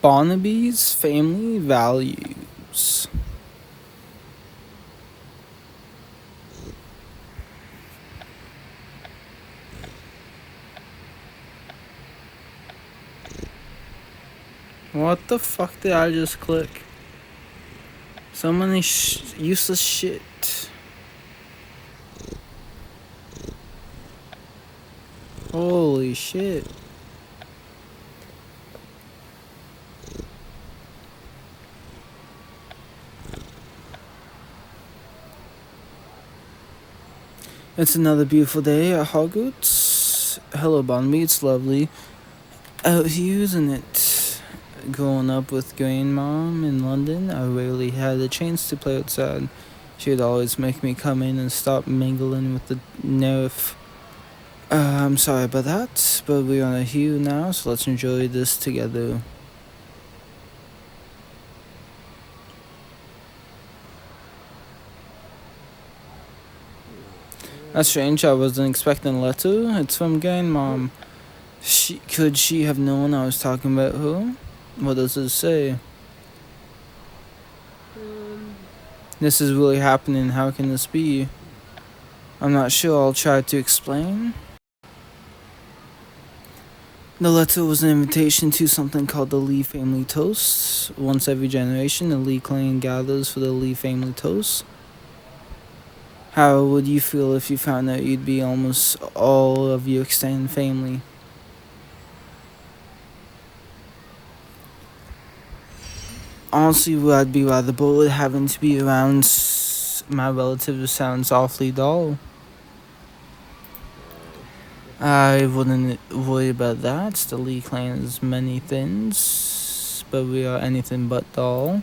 Barnaby's family values. What the fuck did I just click? So many useless shit. Holy shit. It's another beautiful day at Hogwarts. Hello, Barnaby. It's lovely out here, isn't it? Growing up with grandmom in London, I rarely had a chance to play outside. She would always make me come in and stop mingling with the nerf. I'm sorry about that, but we're on a hue now, so let's enjoy this together. That's strange, I wasn't expecting a letter. It's from grandmom. Could she have known I was talking about her? What does it say? This is really happening, how can this be? I'm not sure, I'll try to explain. The letter was an invitation to something called the Lee Family Toast. Once every generation, the Lee clan gathers for the Lee Family Toast. How would you feel if you found out you'd be almost all of your extended family? Honestly, I'd be rather bored having to be around my relatives sounds awfully dull. I wouldn't worry about that. The Lee clan is many things, but we are anything but dull.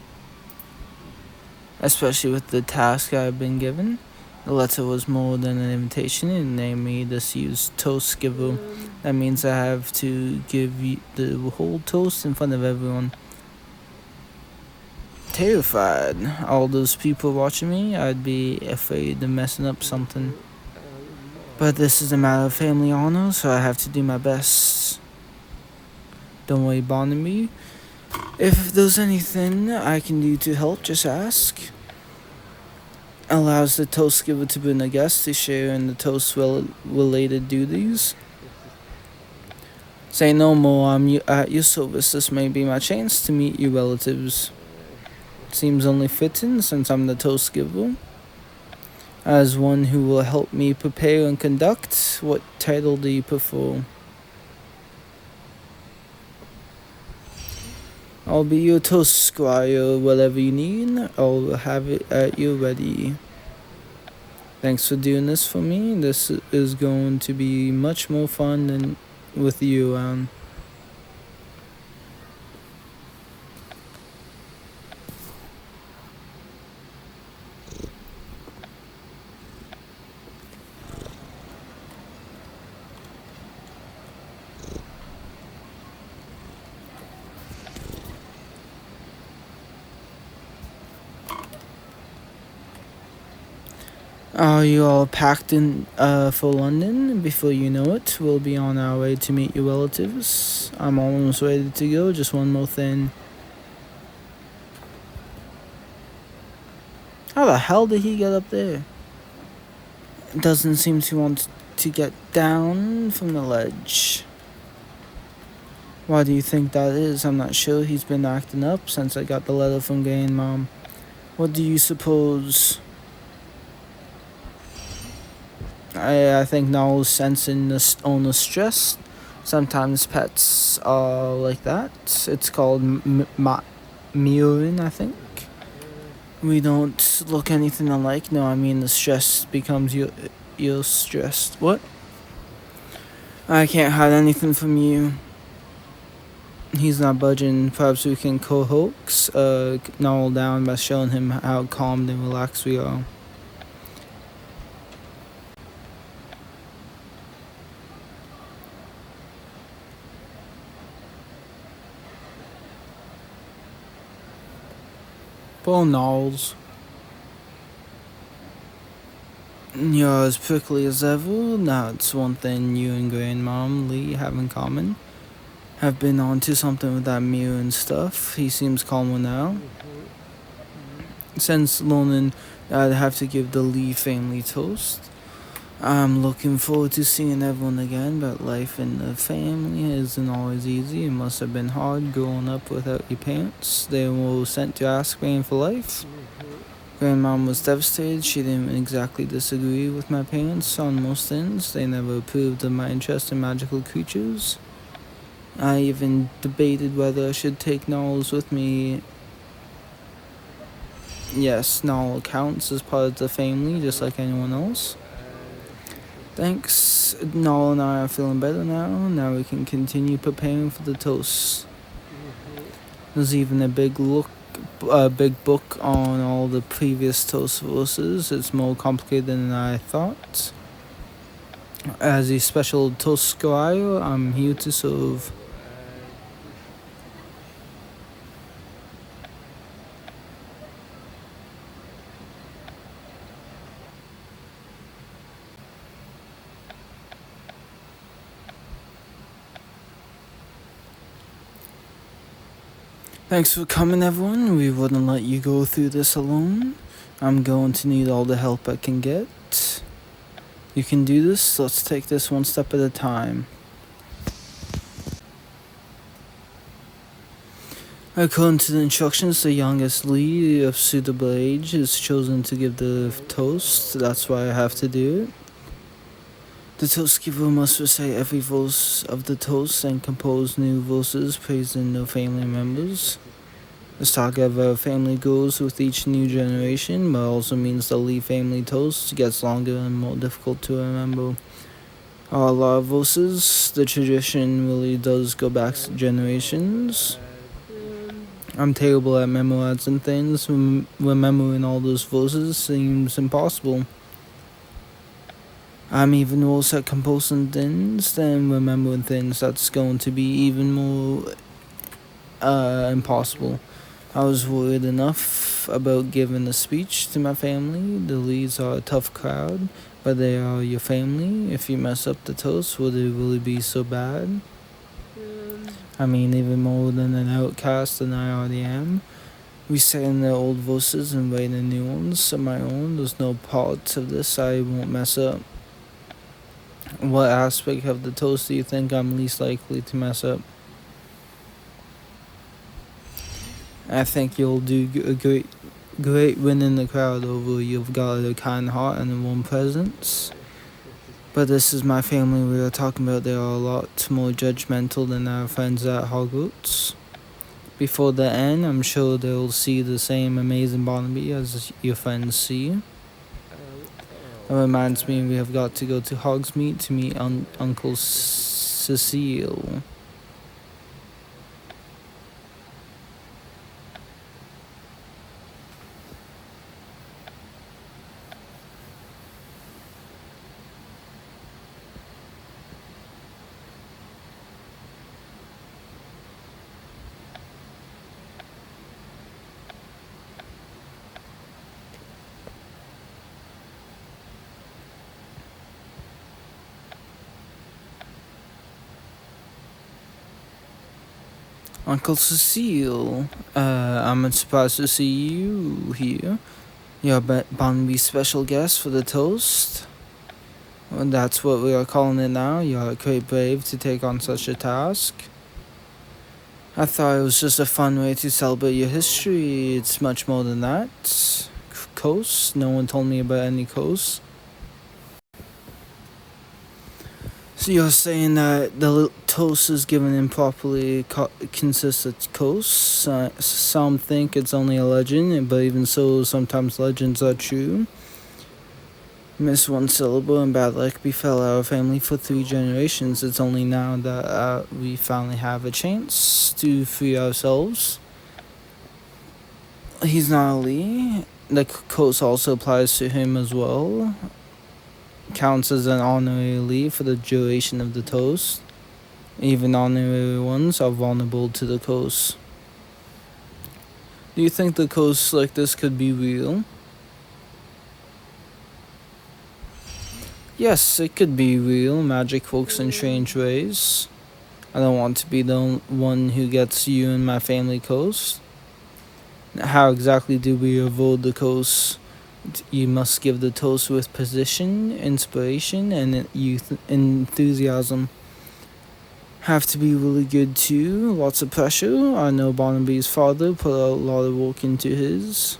Especially with the task I've been given. The letter was more than an invitation. It named me this year's toast giver. That means I have to give the whole toast in front of everyone. Terrified. All those people watching me, I'd be afraid of messing up something. But this is a matter of family honor, so I have to do my best. Don't worry, Barnaby. If there's anything I can do to help, just ask. Allows the toast giver to bring a guest to share in the toast related duties. Say no more, I'm at your service. This may be my chance to meet your relatives. Seems only fitting since I'm the toast giver. As one who will help me prepare and conduct, what title do you prefer? I'll be your toast squire, whatever you need, I'll have it at your ready. Thanks for doing this for me. This is going to be much more fun than with you around. Are you all packed in for London? Before you know it, we'll be on our way to meet your relatives. I'm almost ready to go, just one more thing. How the hell did he get up there? Doesn't seem to want to get down from the ledge. Why do you think that is? I'm not sure. He's been acting up since I got the letter from grandmom. What do you suppose? I think Noel's sensing this owner stress. Sometimes pets are like that. It's called mirroring, I think. We don't look anything alike. No, I mean the stress becomes you're stressed. What? I can't hide anything from you. He's not budging. Perhaps we can coax Noel down by showing him how calm and relaxed we are. Poor Knowles. You're as prickly as ever. Now it's one thing you and Grandmom Lee have in common. have been on to something with that Mew and stuff. He seems calmer now. Since Lonan, I'd have to give the Lee family toast. I'm looking forward to seeing everyone again, but life in the family isn't always easy. It must have been hard growing up without your parents. They were sent to Azkaban for life. Grandmom was devastated. She didn't exactly disagree with my parents on most things. They never approved of my interest in magical creatures. I even debated whether I should take Knowles with me. Yes, Knowles counts as part of the family, just like anyone else. Thanks. Noel and I are feeling better now. Now we can continue preparing for the toast. There's even a big book on all the previous toast verses. It's more complicated than I thought. As a special toast scribe, I'm here to serve. Thanks for coming, everyone. We wouldn't let you go through this alone. I'm going to need all the help I can get. You can do this. Let's take this one step at a time. According to the instructions, the youngest Lee of suitable age is chosen to give the toast. That's why I have to do it. The toast giver must recite every verse of the toast and compose new verses praising their family members. The saga of our family grows with each new generation, but also means the Lee family toast gets longer and more difficult to remember. A lot of verses, the tradition really does go back generations. I'm terrible at memorizing things. Remembering all those verses seems impossible. I'm even worse at composing things than remembering things. That's going to be even more impossible. I was worried enough about giving a speech to my family. The Lees are a tough crowd, but they are your family. If you mess up the toast, would it really be so bad? I mean, even more than an outcast than I already am. We say in the old verses and write in new ones of my own. There's no part of this I won't mess up. What aspect of the toast do you think I'm least likely to mess up? I think you'll do a great winning the crowd over. You've got a kind heart and a warm presence. But this is my family we are talking about. They are a lot more judgmental than our friends at Hogwarts. Before the end, I'm sure they'll see the same amazing Barnaby as your friends see. That reminds me, we have got to go to Hogsmeade to meet Uncle Cecile. Uncle Cecile, I'm surprised to see you here. You're Barnaby's special guest for the toast. Well, that's what we are calling it now. You're quite brave to take on such a task. I thought it was just a fun way to celebrate your history. It's much more than that. Coast? No one told me about any coast. So you're saying that the toast is given improperly consists of coasts? Some think it's only a legend, but even so, sometimes legends are true. Miss one syllable and bad luck befell our family for 3 generations. It's only now that we finally have a chance to free ourselves. He's not a Lee. The coast also applies to him as well. Counts as an honorary Lee for the duration of the toast. Even honorary ones are vulnerable to the coast. Do you think the coast like this could be real? Yes, it could be real. Magic works in strange ways. I don't want to be the one who gets you and my family coast. How exactly do we avoid the coast? You must give the toast with precision, inspiration, and youth enthusiasm. Have to be really good too. Lots of pressure. I know Barnaby's father put a lot of work into his.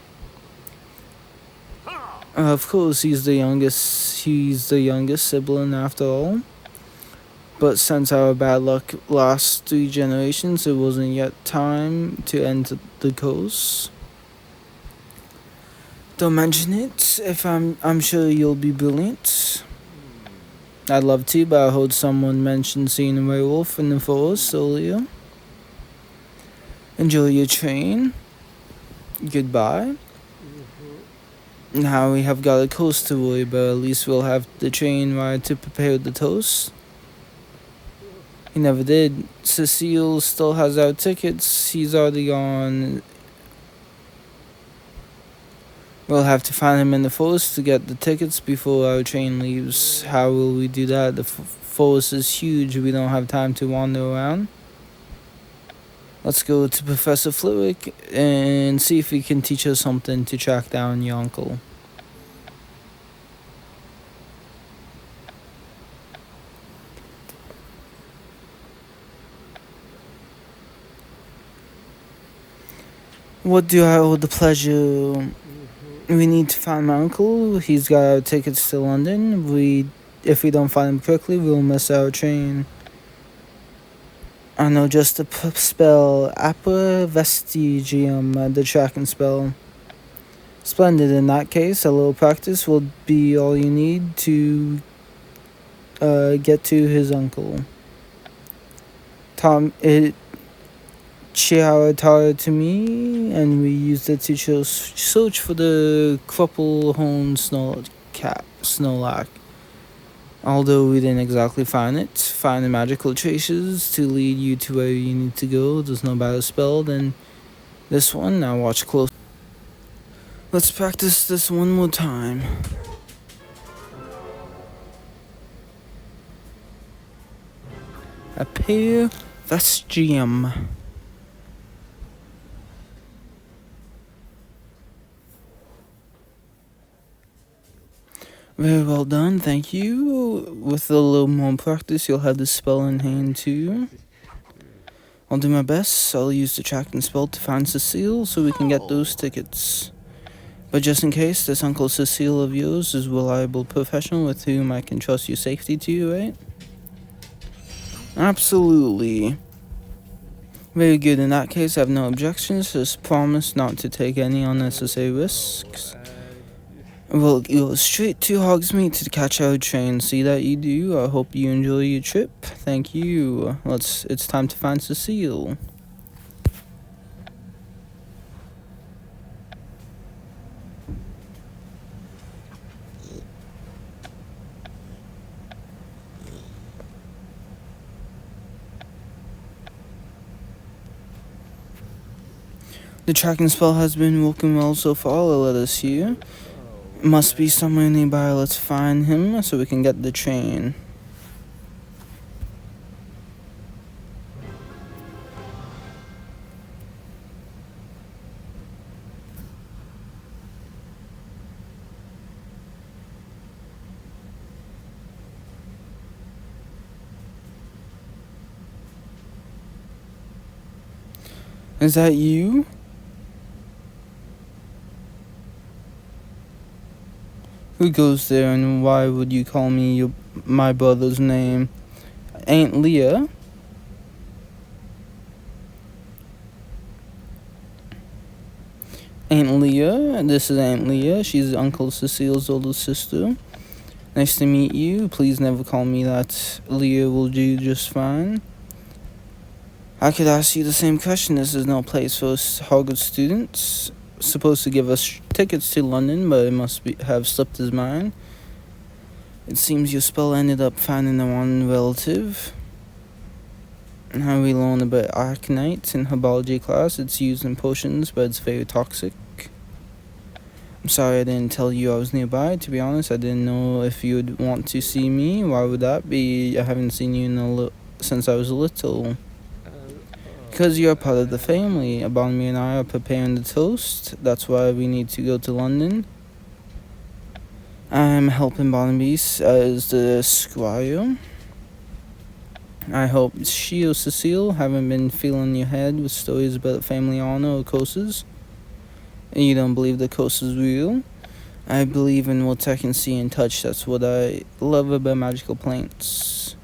Of course, he's the youngest. He's the youngest sibling after all. But since our bad luck last 3 generations, it wasn't yet time to end the course. Don't mention it. If I'm sure you'll be brilliant. I'd love to, but I heard someone mention seeing a werewolf in the forest earlier. Enjoy your train. Goodbye. Now we have got a coast to worry, but at least we'll have the train ride to prepare the toast. He never did. Cecile still has our tickets. He's already gone. We'll have to find him in the forest to get the tickets before our train leaves. How will we do that? The forest is huge. We don't have time to wander around. Let's go to Professor Flitwick and see if he can teach us something to track down your uncle. What do I owe the pleasure? We need to find my uncle. He's got our tickets to London. If we don't find him quickly, we'll miss our train. I know just the spell Appa Vestigium, the track and spell. Splendid. In that case, a little practice will be all you need to get to his uncle. Chiara to me, and we used it to search for the crupple-horned Snorlax. Although we didn't exactly find it, find the magical traces to lead you to where you need to go. There's no better spell than this one. Now watch close. Let's practice this one more time. Appear Vestigium. Very well done, thank you. With a little more practice, you'll have the spell in hand too. I'll do my best. I'll use the track and spell to find Cecile so we can get those tickets. But just in case, this Uncle Cecile of yours is a reliable professional with whom I can trust your safety to, right? Absolutely. Very good. In that case, I have no objections. Just promise not to take any unnecessary risks. We'll go straight to Hogsmeade to catch our train. See that you do. I hope you enjoy your trip. Thank you. It's time to find Cecile. The tracking spell has been working well so far. Let us here. Must be somewhere nearby. Let's find him so we can get the train. Is that you? Who goes there, and why would you call me my brother's name? Aunt Leah? Aunt Leah? This is Aunt Leah. She's Uncle Cecile's older sister. Nice to meet you. Please never call me that. Leah will do just fine. I could ask you the same question. This is no place for Hogwarts students. Supposed to give us tickets to London, but it must have slipped his mind. It seems your spell ended up finding the one relative. How we learned about Arcanite in herbology class. It's used in potions, but it's very toxic. I'm sorry I didn't tell you I was nearby. To be honest, I didn't know if you'd want to see me. Why would that be? I haven't seen you in since I was little. Because you're part of the family, Barnaby and I are preparing the toast. That's why we need to go to London. I'm helping Barnaby as the squire. I hope she or Cecile haven't been filling your head with stories about family honor or curses. And you don't believe the curse is real. I believe in what I can see and touch. That's what I love about magical plants.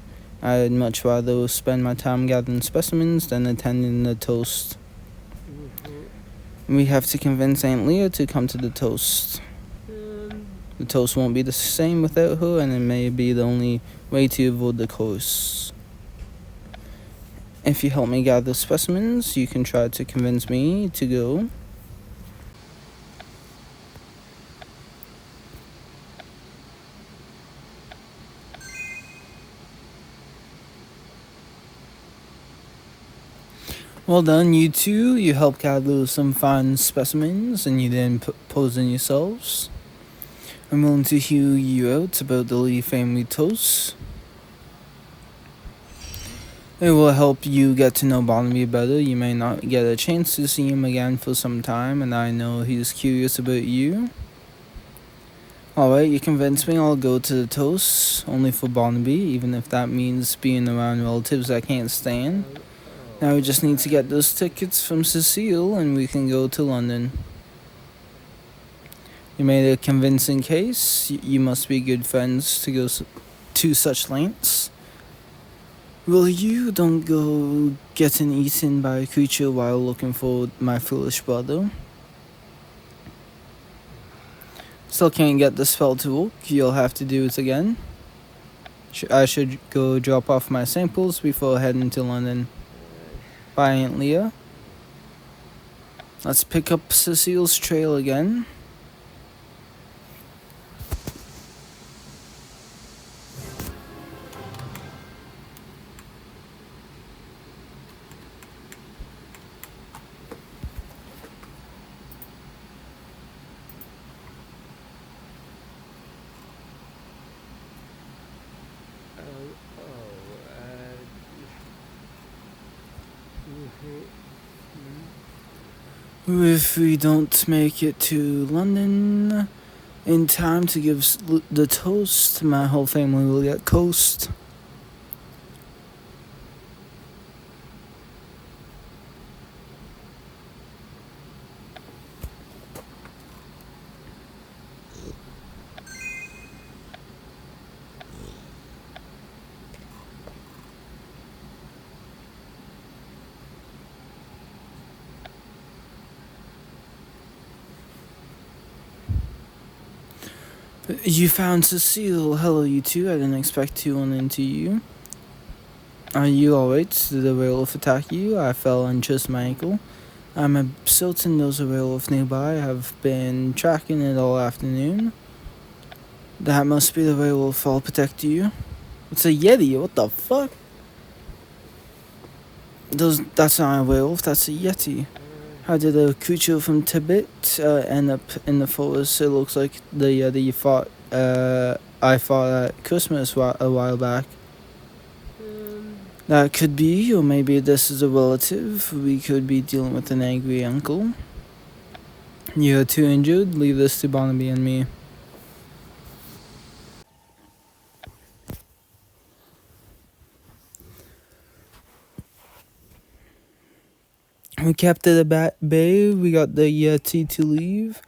I'd much rather spend my time gathering specimens than attending the toast. We have to convince Aunt Leah to come to the toast. The toast won't be the same without her, and it may be the only way to avoid the curse. If you help me gather specimens, you can try to convince me to go. Well done, you two. You helped gather some fine specimens, and you didn't pose in yourselves. I'm willing to hear you out about the Lee family toast. It will help you get to know Barnaby better. You may not get a chance to see him again for some time, and I know he's curious about you. Alright, you convinced me. I'll go to the toast, only for Barnaby, even if that means being around relatives I can't stand. Now we just need to get those tickets from Cecile, and we can go to London. You made a convincing case. You must be good friends to go to such lengths. Will you don't go getting eaten by a creature while looking for my foolish brother? Still can't get the spell to work. You'll have to do it again. I should go drop off my samples before heading to London. Bye, Aunt Leah. Let's pick up Cecile's trail again. If we don't make it to London in time to give the toast, my whole family will get coast. You found Cecile. Hello, you two. I didn't expect to run into you. Are you alright? Did the werewolf attack you? I fell and just my ankle. I'm certain there's a werewolf nearby. I've been tracking it all afternoon. That must be the werewolf. I'll protect you. It's a yeti. What the fuck? That's not a werewolf. That's a yeti. How did a creature from Tibet end up in the forest? It looks like the yeti I fought at Christmas a while back. That could be, or maybe this is a relative. We could be dealing with an angry uncle. You're too injured. Leave this to Barnaby and me. We kept it at bay. We got the yeti to leave.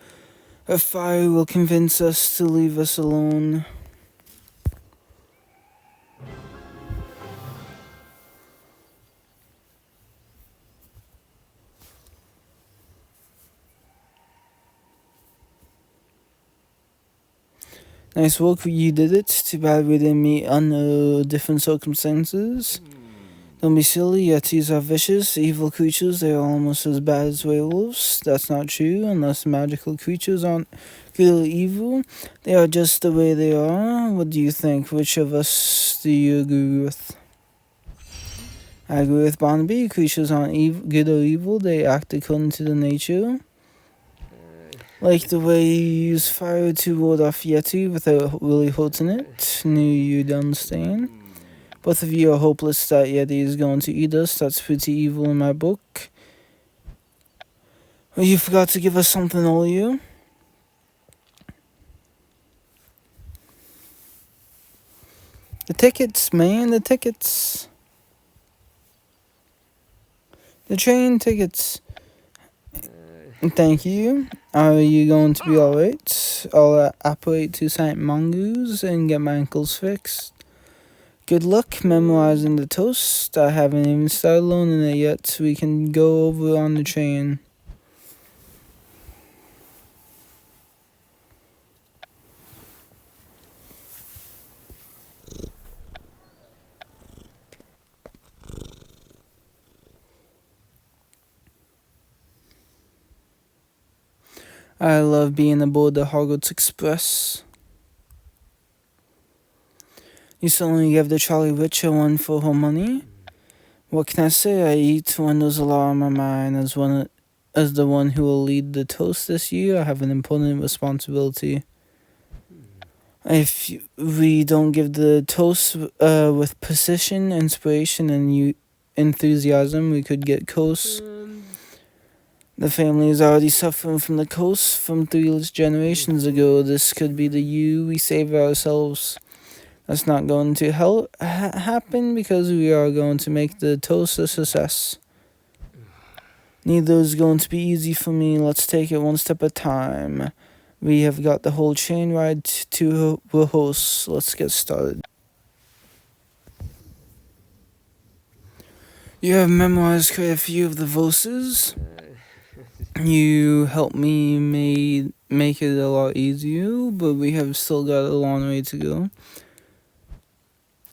A fire will convince us to leave us alone. Nice work, you did it. Too bad we didn't meet under different circumstances. Don't be silly, yetis are vicious, evil creatures. They are almost as bad as werewolves. That's not true, unless magical creatures aren't good or evil. They are just the way they are. What do you think? Which of us do you agree with? I agree with Barnaby. Creatures aren't good or evil. They act according to the nature. Like the way you use fire to ward off Yeti without really hurting it. Knew you'd understand. Both of you are hopeless that Yeti is going to eat us. That's pretty evil in my book. Oh, you forgot to give us something, all you. The tickets, man, the tickets. The train tickets. Thank you. Are you going to be alright? I'll operate to St. Mongoose and get my ankles fixed. Good luck memorizing the toast. I haven't even started learning it yet. We can go over on the train. I love being aboard the Hogwarts Express. You certainly gave the Charlie Rich a run for her money. What can I say? I eat when there's a lot on my mind. As the one who will lead the toast this year, I have an important responsibility. If we don't give the toast with precision, inspiration, and enthusiasm, we could get cursed. The family is already suffering from the curse from 3 generations ago. This could be the year we save ourselves. That's not going to happen because we are going to make the toast a success. Neither is going to be easy for me. Let's take it one step at a time. We have got the whole train ride to rehearse. Let's get started. You have memorized quite a few of the verses. You helped me make it a lot easier, but we have still got a long way to go.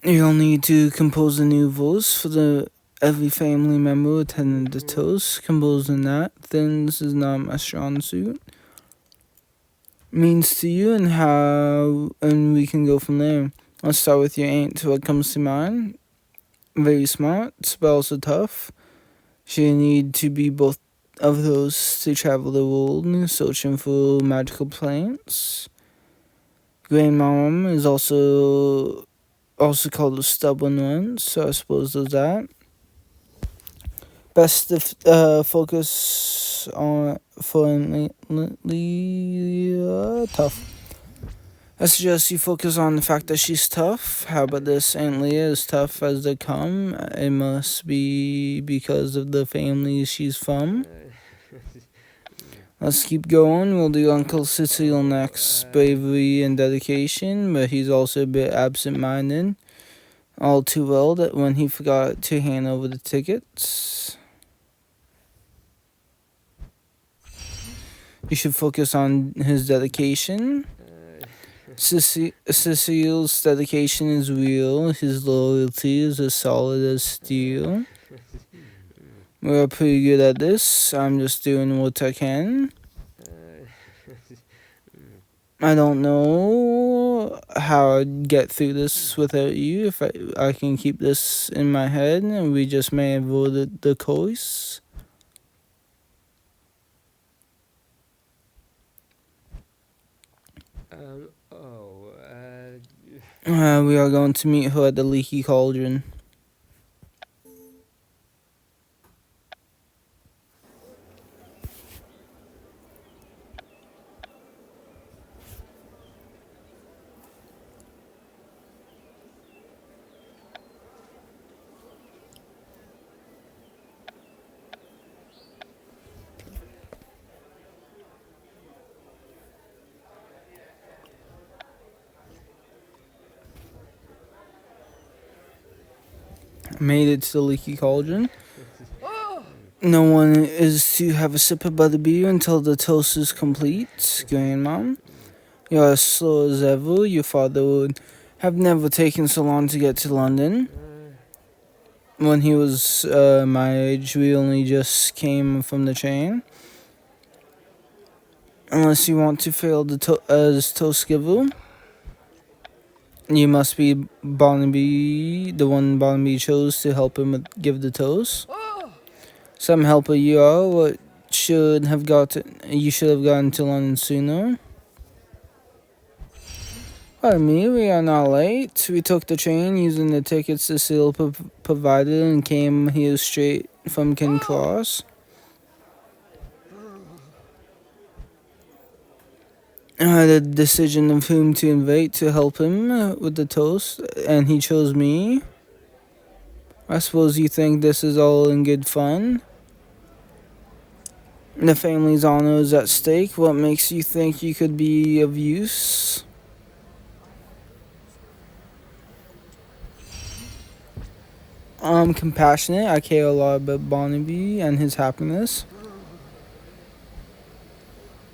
You'll need to compose a new verse for every family member attending the toast. Composing that, this is not my strong suit. Means to you and we can go from there. Let's start with your aunt. What comes to mind? Very smart, but also tough. She need to be both of those to travel the world, searching for magical plants. Grandmom is also called a stubborn one, so I suppose there's that. Best to focus on tough. I suggest you focus on the fact that she's tough. How about this? Aunt Leah is tough as they come. It must be because of the family she's from. Let's keep going. We'll do Uncle Cecile next. Bravery and dedication, but he's also a bit absent-minded. All too well that when he forgot to hand over the tickets. You should focus on his dedication. Cecile's dedication is real. His loyalty is as solid as steel. We're pretty good at this. I'm just doing what I can. I don't know how I'd get through this without you. If I can keep this in my head, and we just may avoid the course. We are going to meet her at the Leaky Cauldron. Made it to the Leaky Cauldron. No one is to have a sip of butterbeer until the toast is complete. Grandmom, you're as slow as ever. Your father would have never taken so long to get to London. When he was my age, we only just came from the train. Unless you want to fail as toast giver, you must be Barnaby, the one Barnaby chose to help him give the toast. Some helper you are. What you should have gotten to London sooner. Pardon me, we are not late. We took the train using the tickets the seal provided and came here straight from King Cross. I had a decision of whom to invite to help him with the toast, and he chose me. I suppose you think this is all in good fun? The family's honor is at stake. What makes you think you could be of use? I'm compassionate. I care a lot about Barnaby and his happiness.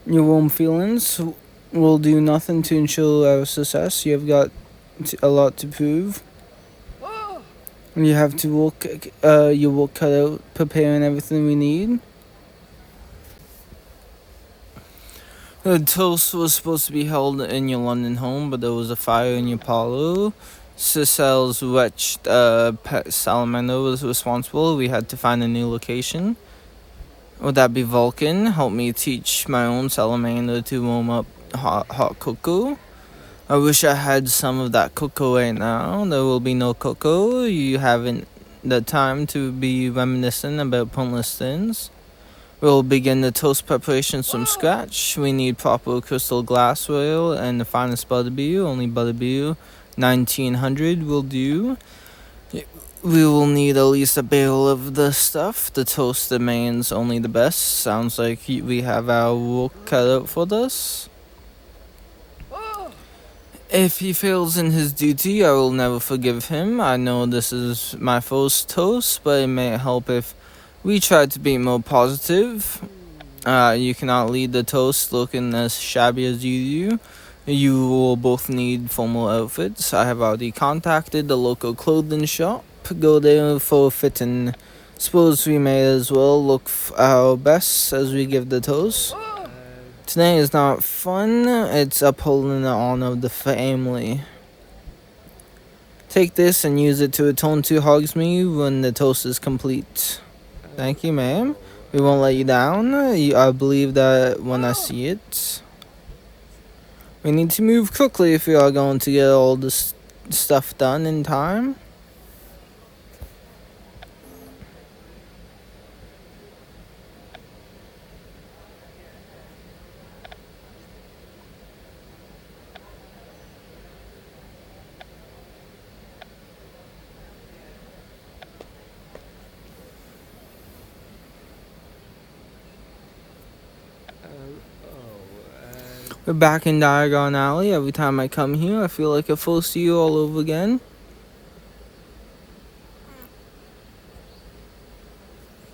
Your warm feelings will do nothing to ensure our success. You have got a lot to prove. You have to work your work cut out preparing everything we need. The toast was supposed to be held in your London home, but there was a fire in your parlor. Cecil's wretched pet salamander was responsible. We had to find a new location. Would that be Vulcan? Help me teach my own salamander to warm up hot cocoa. I wish I had some of that cocoa right now. There will be no cocoa. You haven't the time to be reminiscent about pointless things. We'll begin the toast preparations from scratch. We need proper crystal glass oil and the finest butterbeer. Only butterbeer 1900 will do. We will need at least a barrel of the stuff. The toast remains only the best. Sounds like we have our work cut out for this. If he fails in his duty, I will never forgive him. I know this is my first toast, but it may help if we try to be more positive. You cannot lead the toast looking as shabby as you do. You will both need formal outfits. I have already contacted the local clothing shop. Go there for a fitting. Suppose we may as well look our best as we give the toast. Today is not fun, it's upholding the honor of the family. Take this and use it to atone to Hogsmeade when the toast is complete. Thank you, ma'am. We won't let you down. I believe that when I see it. We need to move quickly if we are going to get all this stuff done in time. We're back in Diagon Alley. Every time I come here, I feel like a first year all over again.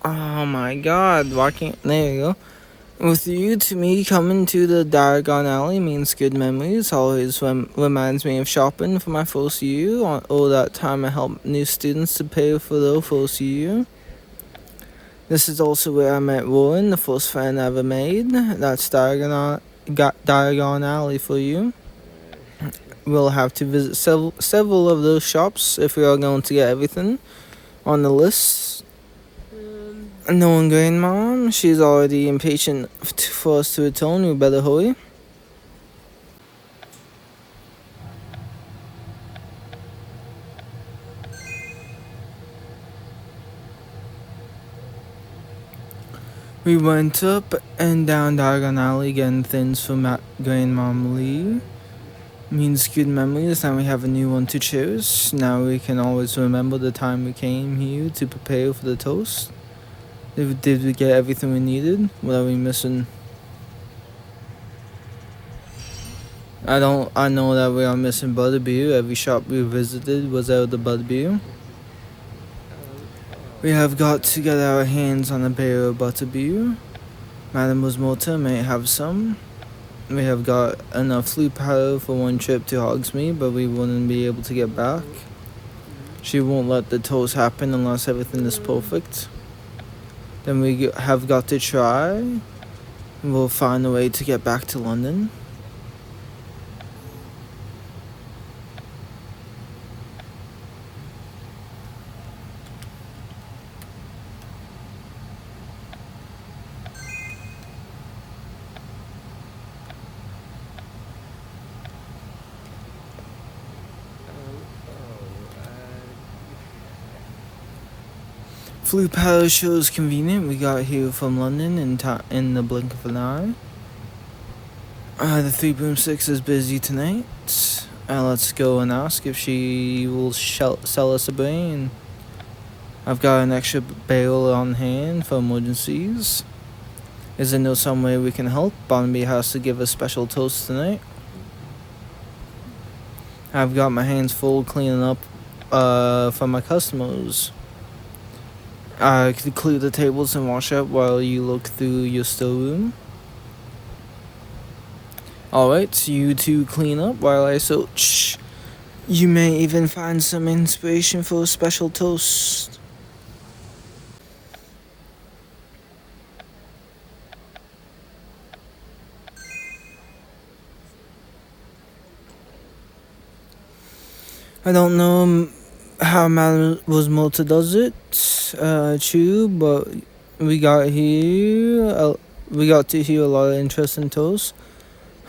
Oh my god, why can't... There you go. With you, to me, coming to the Diagon Alley means good memories. Always reminds me of shopping for my first year. All that time I helped new students to pay for their first year. This is also where I met Warren, the first friend I ever made. That's Diagon Alley for you. We'll have to visit several of those shops if we are going to get everything on the list. Knowing Grandmom, she's already impatient for us to return. We better hurry. We went up and down Diagon Alley getting things from Grandmom Lee. Means good memories, and we have a new one to choose. Now we can always remember the time we came here to prepare for the toast. Did we get everything we needed? What are we missing? I know that we are missing butterbeer. Every shop we visited was out of butterbeer. We have got to get our hands on a barrel of butterbeer. Madame Morta may have some. We have got enough flue powder for one trip to Hogsmeade, but we wouldn't be able to get back. She won't let the toast happen unless everything is perfect. Then we have got to try. We'll find a way to get back to London. Flu powder shows convenient. We got here from London in the blink of an eye. The three broomsticks is busy tonight. Let's go and ask if she will sell us a brain. I've got an extra barrel on hand for emergencies. Is there no some way we can help? Barnaby has to give a special toast tonight. I've got my hands full cleaning up for my customers. I could clear the tables and wash up while you look through your storeroom. Alright, you two clean up while I search. You may even find some inspiration for a special toast. I don't know how Malta does it, true, but we got to hear a lot of interesting toasts.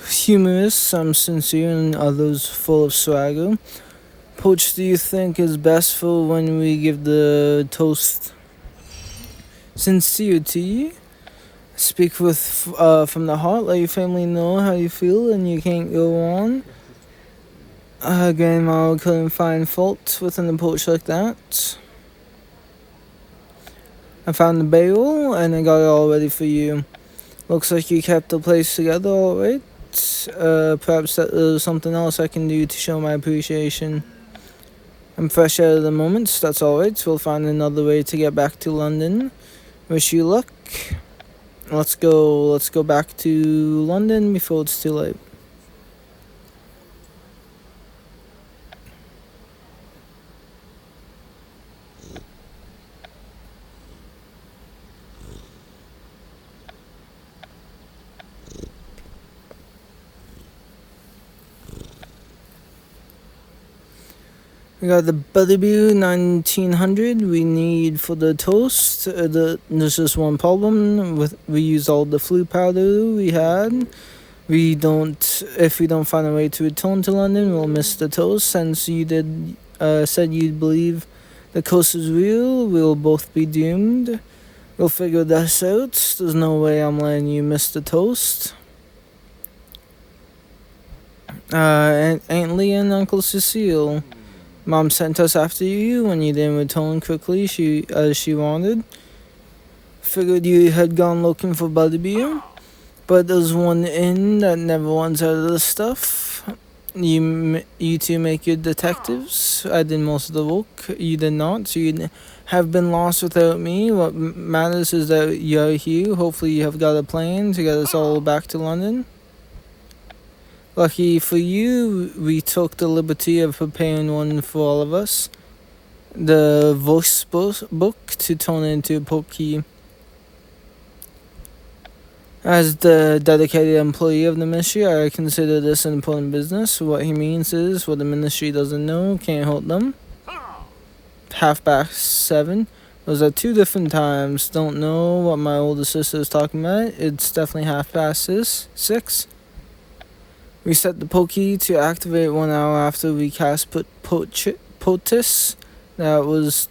Humorous, some sincere, and others full of swagger. Which do you think is best for when we give the toast? Sincerity. Speak with from the heart. Let your family know how you feel, and you can't go on. Grandma couldn't find fault with an approach like that. I found the barrel, and I got it all ready for you. Looks like you kept the place together alright. Perhaps there's something else I can do to show my appreciation. I'm fresh out of the moment, that's alright. We'll find another way to get back to London. Wish you luck. Let's go back to London before it's too late. We got the Barnaby 1900 we need for the toast. There's just one problem. We used all the flu powder we had. If we don't find a way to return to London, we'll miss the toast. Since you said you believe the coast is real, we'll both be doomed. We'll figure this out. There's no way I'm letting you miss the toast. Aunt Leah and Uncle Cecile. Mom sent us after you when you didn't return quickly as she wanted. Figured you had gone looking for Barnaby, but there's one inn that never runs out of the stuff. You two make your detectives. I did most of the work. You did not, so you'd have been lost without me. What matters is that you're here. Hopefully you have got a plan to get us all back to London. Lucky for you, we took the liberty of preparing one for all of us. The voice book to turn into a pokey. As the dedicated employee of the ministry, I consider this an important business. What he means is, what the ministry doesn't know can't hurt them. 7:30. Those are two different times. Don't know what my older sister is talking about. It's definitely 6:30. We set the pokey to activate 1 hour after we cast POTUS. That was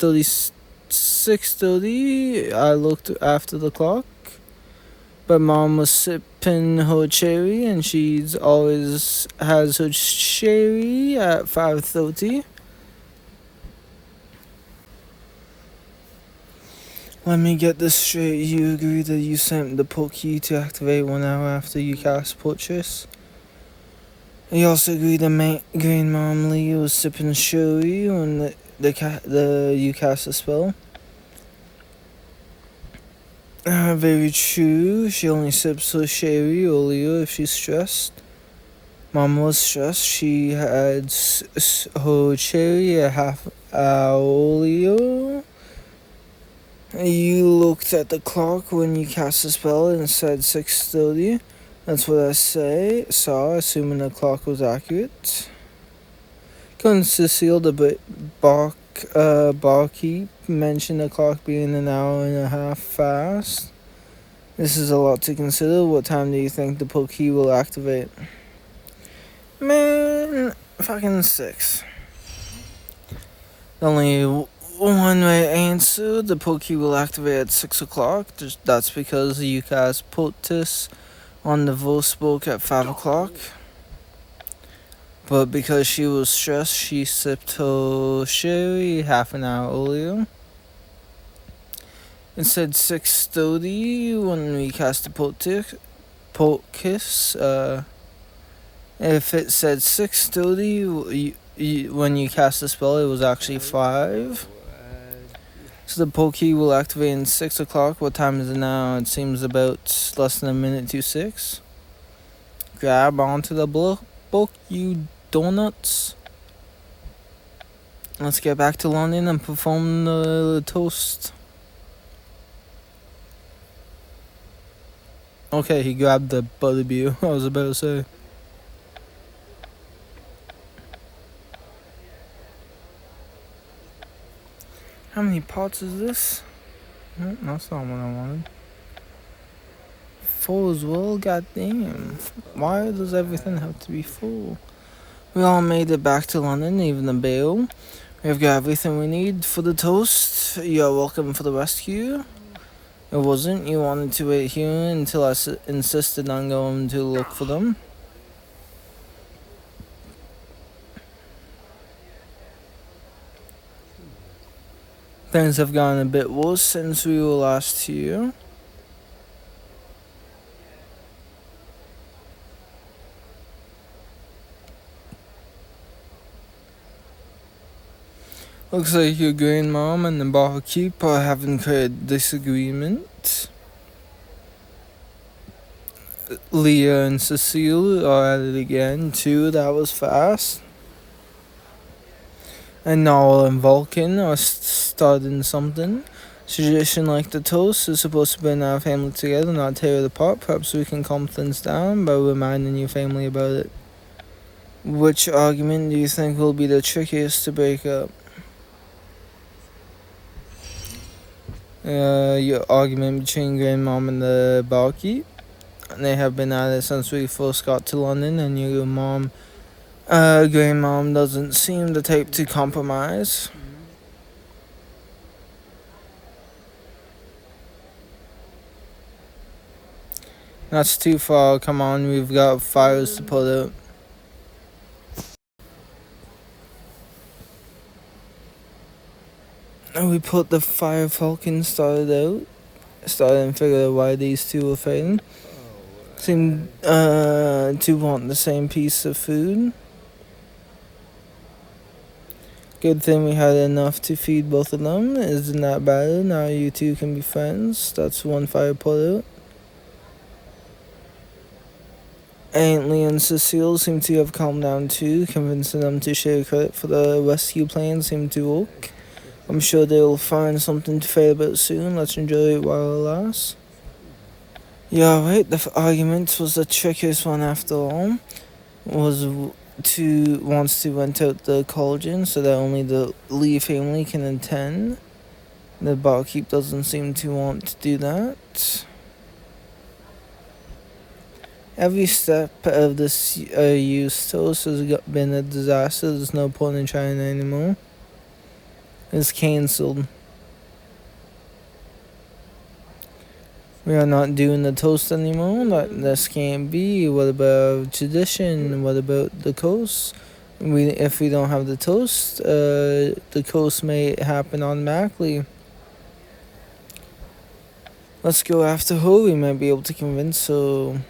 6:30. I looked after the clock. But Mom was sipping her cherry, and she's always has her cherry at 5:30. Let me get this straight. You agree that you sent the pokey to activate 1 hour after you cast POTUS? You also agree that Grandmom Lee was sipping sherry when you cast the spell? Very true. She only sips her sherry earlier if she's stressed. Mom was stressed. She had her cherry a half hour earlier. You looked at the clock when you cast the spell and said 6:30. That's what I saw, assuming the clock was accurate. Couldn't Cecile, the barkeep, mention the clock being an hour and a half fast? This is a lot to consider. What time do you think the pokey will activate? Man, fucking 6. Only One-way answer, the poke will activate at 6 o'clock. That's because you guys put this on the voice book at 5 o'clock. But because she was stressed, she sipped her sherry half an hour earlier. It said 6:30 when we cast the poke kiss. If it said 6:30 when you cast the spell, it was actually 5. So the Pokey will activate in 6 o'clock. What time is it now? It seems about less than a minute to 6. Grab onto the book, you donuts. Let's get back to London and perform the toast. Okay, he grabbed the Barnaby. I was about to say. How many pots is this? That's not what I wanted. 4 as well? Goddamn. Why does everything have to be full? We all made it back to London, even the bail. We've got everything we need for the toast. You're welcome for the rescue. It wasn't. You wanted to wait here until I insisted on going to look for them. Things have gotten a bit worse since we were last here. Looks like your grandmom and the barkeep are having a disagreement. Leah and Cecile are at it again, too. That was fast. And Noel and Vulcan are starting something. Tradition like the toast is supposed to bring our family together, not tear it apart. Perhaps we can calm things down by reminding your family about it. Which argument do you think will be the trickiest to break up? Your argument between grandmom and the barkeep. They have been at it since we first got to London, and your mom, grandmom, doesn't seem the type to compromise. That's too far. Come on, we've got fires to put out. And we put the fire falcon started and figured out why these two were fighting. Seemed to want the same piece of food. Good thing we had enough to feed both of them. Isn't that bad? Now you two can be friends. That's one fire put out. Aunt Lee and Cecile seem to have calmed down too, convincing them to share credit for the rescue plan seemed to work. I'm sure they'll find something to fight about soon. Let's enjoy it while it lasts. Yeah, right. The argument was the trickiest one after all. Wants to rent out the cauldron so that only the Lee family can attend. The barkeep doesn't seem to want to do that. Every step of this used toast has been a disaster. There's no point in trying anymore. It's cancelled. We are not doing the toast anymore. This can't be. What about tradition? What about the coast? If we don't have the toast, the coast may happen automatically. Let's go after her. We might be able to convince her.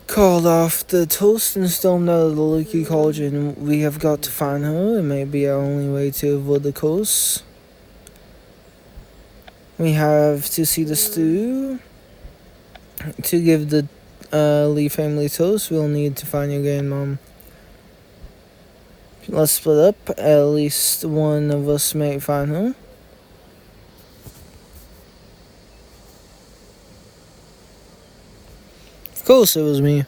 Called off the toast and stormed out of the leaky cauldron. We have got to find her. It may be our only way to avoid the coast. We have to see the stew. To give the Lee family toast, we'll need to find your grandmom. Let's split up. At least one of us may find her. Of course it was me.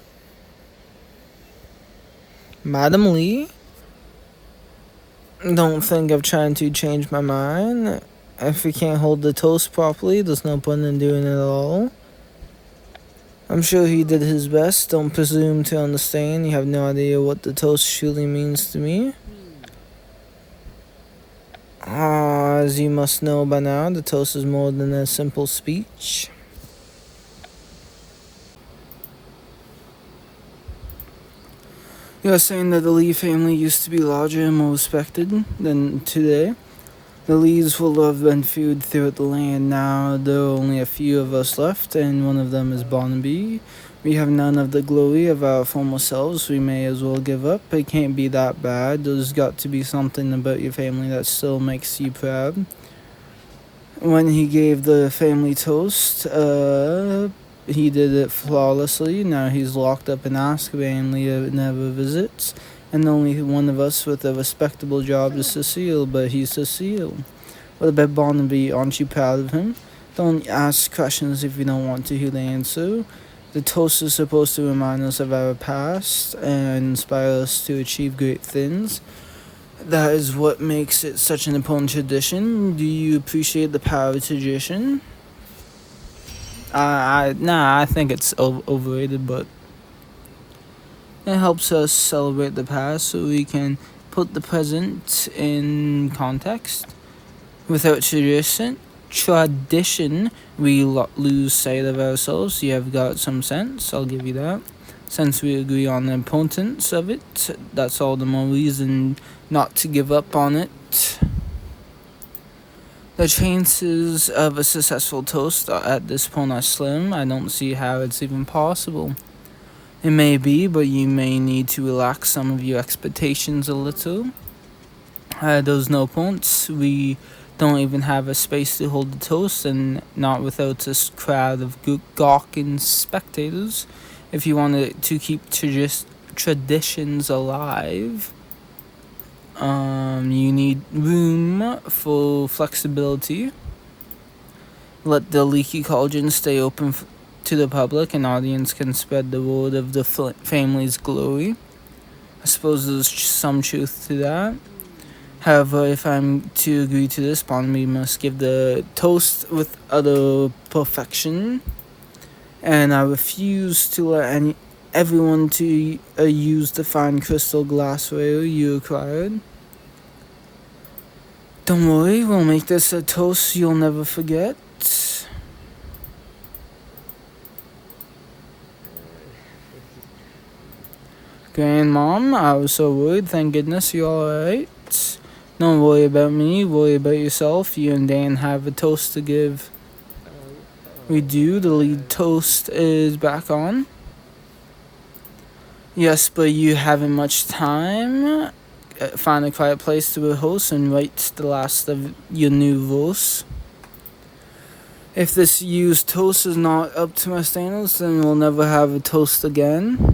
Madam Lee? Don't think of trying to change my mind. If you can't hold the toast properly, there's no point in doing it at all. I'm sure he did his best. Don't presume to understand. You have no idea what the toast truly means to me. As you must know by now, the toast is more than a simple speech. You're saying that the Lee family used to be larger and more respected than today? The Lees will have been feud throughout the land. Now there are only a few of us left, and one of them is Barnaby. We have none of the glory of our former selves. We may as well give up. It can't be that bad. There's got to be something about your family that still makes you proud. When he gave the family toast, he did it flawlessly. Now he's locked up in Azkaban. Leah never visits. And only one of us with a respectable job is Cecile, but he's Cecile. What about Barnaby? Aren't you proud of him? Don't ask questions if you don't want to hear the answer. The toast is supposed to remind us of our past and inspire us to achieve great things. That is what makes it such an important tradition. Do you appreciate the power of tradition? I think it's overrated, but it helps us celebrate the past so we can put the present in context. Without tradition, we lose sight of ourselves. You have got some sense, I'll give you that. Since we agree on the importance of it, that's all the more reason not to give up on it. The chances of a successful toast at this point are slim. I don't see how it's even possible. It may be, but you may need to relax some of your expectations a little. There's no points. We don't even have a space to hold the toast, and not without this crowd of gawking spectators. If you wanted to keep traditions alive, you need room for flexibility. Let the leaky cauldron stay open to the public, and audience can spread the word of the family's glory. I suppose there's some truth to that. However, if I'm to agree to this, Barnaby must give the toast with utter perfection, and I refuse to let everyone to use the fine crystal glassware you acquired. Don't worry, we'll make this a toast you'll never forget. Grandmom, I was so worried. Thank goodness you're alright. Don't worry about me, worry about yourself. You and Dan have a toast to give. We do. The lead toast is back on. Yes, but you haven't much time. Find a quiet place to rehearse and write the last of your new verse. If this used toast is not up to my standards, then we'll never have a toast again.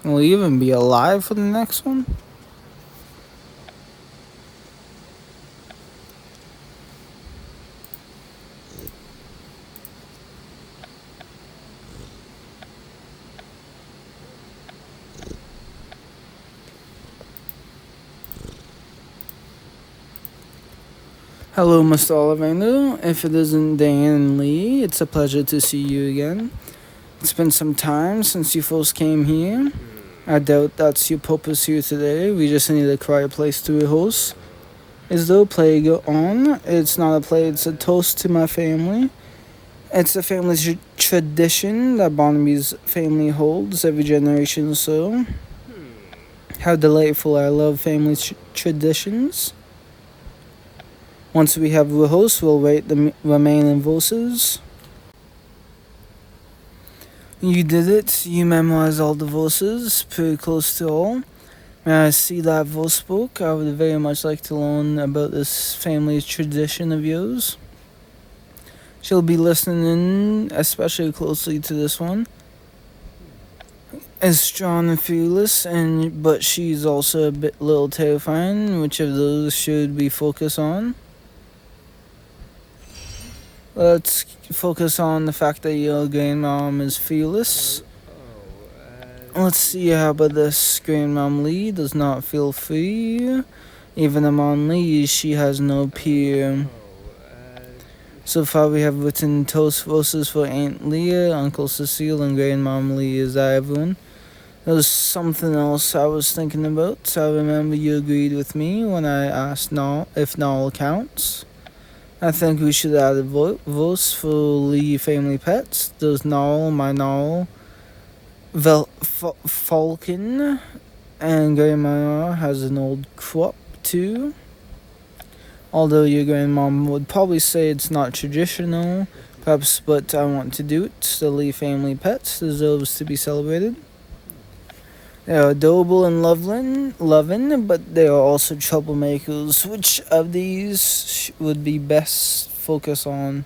Will you even be alive for the next one? Hello, Mr. Ollivander. If it isn't Dan and Lee, it's a pleasure to see you again. It's been some time since you first came here. I doubt that's your purpose here today. We just need a quiet place to rehearse. Is there a play on? It's not a play, it's a toast to my family. It's a family tradition that Barnaby's family holds every generation or so. How delightful. I love family traditions. Once we have rehearsed, we'll write the remaining verses. You did it. You memorized all the verses, pretty close to all. May I see that verse book? I would very much like to learn about this family tradition of yours. She'll be listening especially closely to this one. Is strong and fearless, but she's also a little terrifying. Which of those should we focus on? Let's focus on the fact that your grandmom is fearless. Let's see, how about this? Grandmom Lee does not feel free. Even among Lee, she has no peer. So far, we have written toast roses for Aunt Leah, Uncle Cecile, and Grandmom Lee. Is that everyone? There was something else I was thinking about. I remember you agreed with me when I asked if Noel counts. I think we should add a vote for Lee family pets. There's Noel, my Noel, Falcon, and Grandma has an old crop too. Although your grandmom would probably say it's not traditional, perhaps, but I want to do it. The Lee family pets deserves to be celebrated. They are adorable and loving, but they are also troublemakers. Which of these would be best focus on?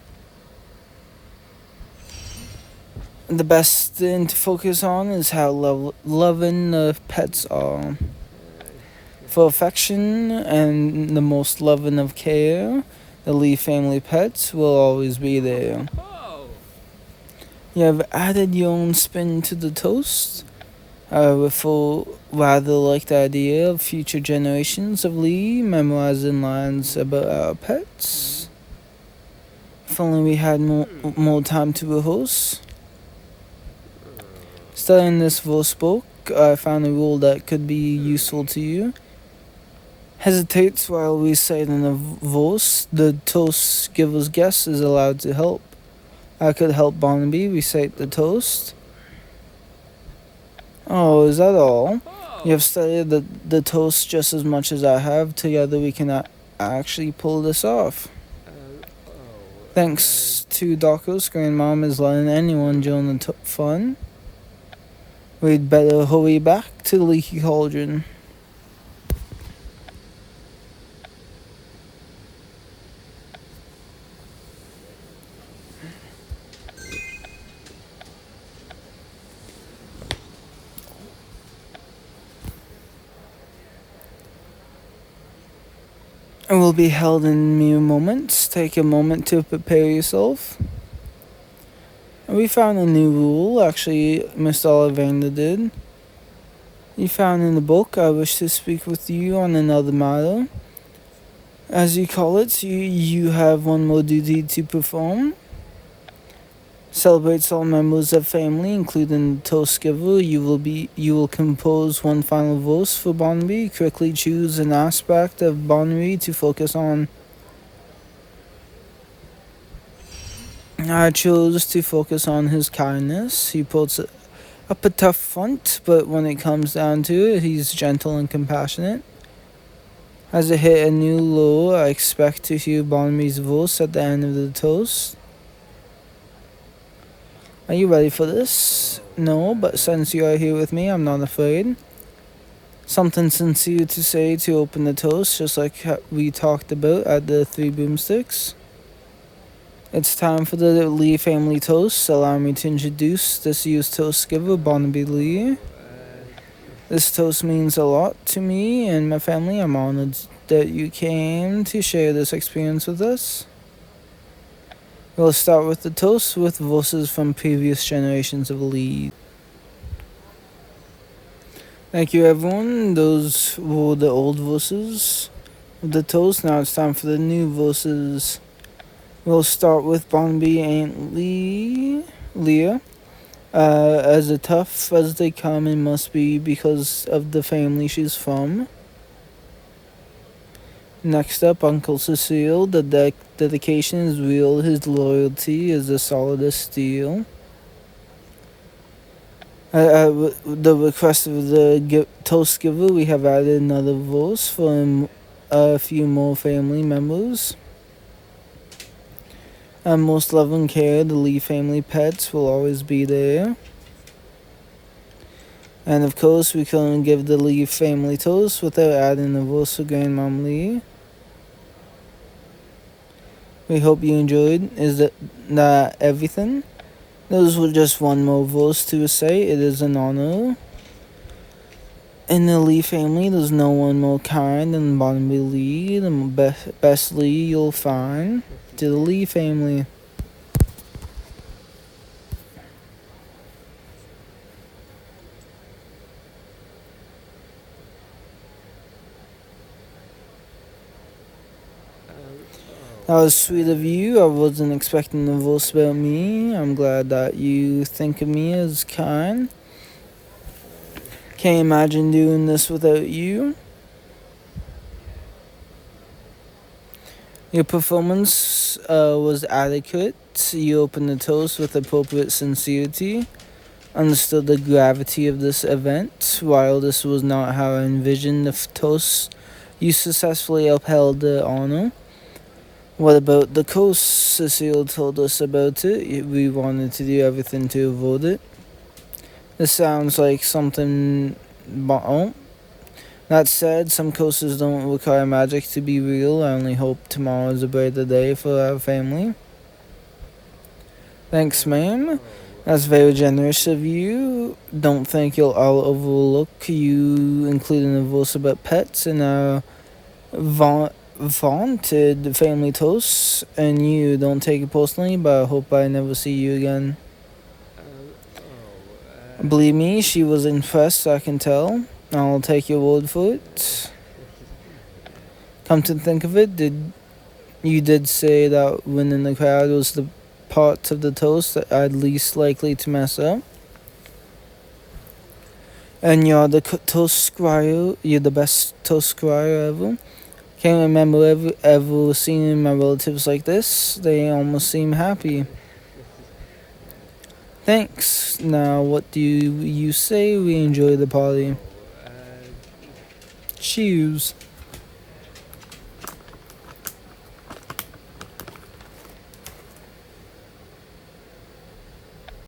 The best thing to focus on is how loving the pets are. For affection and the most loving of care, the Lee family pets will always be there. You have added your own spin to the toast. For rather like the idea of future generations of Lee memorizing lines about our pets. If only we had more time to rehearse. Studying this verse book, I found a rule that could be useful to you. Hesitates while reciting a verse, the toast giver's guest is allowed to help. I could help Barnaby recite the toast. Oh, is that all? You have studied the toast just as much as I have. Together we can actually pull this off. Thanks to Docker's grandmom is letting anyone join the fun. We'd better hurry back to the leaky cauldron. It will be held in mere moments. Take a moment to prepare yourself. We found a new rule, actually, Mr. Ollivander did. You found in the book, I wish to speak with you on another matter. As you call it, you have one more duty to perform. Celebrates all members of family, including the toast giver. You will compose one final verse for Barnaby. Quickly choose an aspect of Barnaby to focus on. I chose to focus on his kindness. He puts up a tough front, but when it comes down to it, he's gentle and compassionate. As I hit a new low, I expect to hear Barnaby's voice at the end of the toast. Are you ready for this? No, but since you are here with me, I'm not afraid. Something sincere to say to open the toast, just like we talked about at the Three Broomsticks. It's time for the Lee family toast. Allow me to introduce this year's toast giver, Barnaby Lee. This toast means a lot to me and my family. I'm honored that you came to share this experience with us. We'll start with the toast with verses from previous generations of Lee. Thank you, everyone. Those were the old verses of the toast. Now it's time for the new verses. We'll start with Barnaby and Leah. As tough as they come, it must be because of the family she's from. Next up, Uncle Cecile. The dedication is real. His loyalty is as solid as steel. The request of the toast giver, we have added another verse for a few more family members. Most love and care, the Lee family pets will always be there. And of course, we couldn't give the Lee family toast without adding a verse for Grandmom Lee. We hope you enjoyed. Is that everything? Those were just one more verse to say. It is an honor. In the Lee family, there's no one more kind than Barnaby Lee, the best Lee you'll find. To the Lee family. That was sweet of you. I wasn't expecting a voice about me. I'm glad that you think of me as kind. Can't imagine doing this without you. Your performance was adequate. You opened the toast with appropriate sincerity, understood the gravity of this event. While this was not how I envisioned the toast, you successfully upheld the honor. What about the coast? Cecile told us about it. We wanted to do everything to avoid it. This sounds like something. Oh. That said, some coasters don't require magic to be real. I only hope tomorrow is a brighter day for our family. Thanks, ma'am. That's very generous of you. Don't think I'll overlook you including a verse about pets in our vaunted family toast. And you, don't take it personally, but I hope I never see you again. Believe me, she was impressed, I can tell. I'll take your word for it. Come to think of it, you did say that winning the crowd was the part of the toast that I'd least likely to mess up. And you're the toast squire. You're the best toast squire ever. Can't remember ever seeing my relatives like this. They almost seem happy. Thanks. Now, what do you say we enjoy the party? Cheers.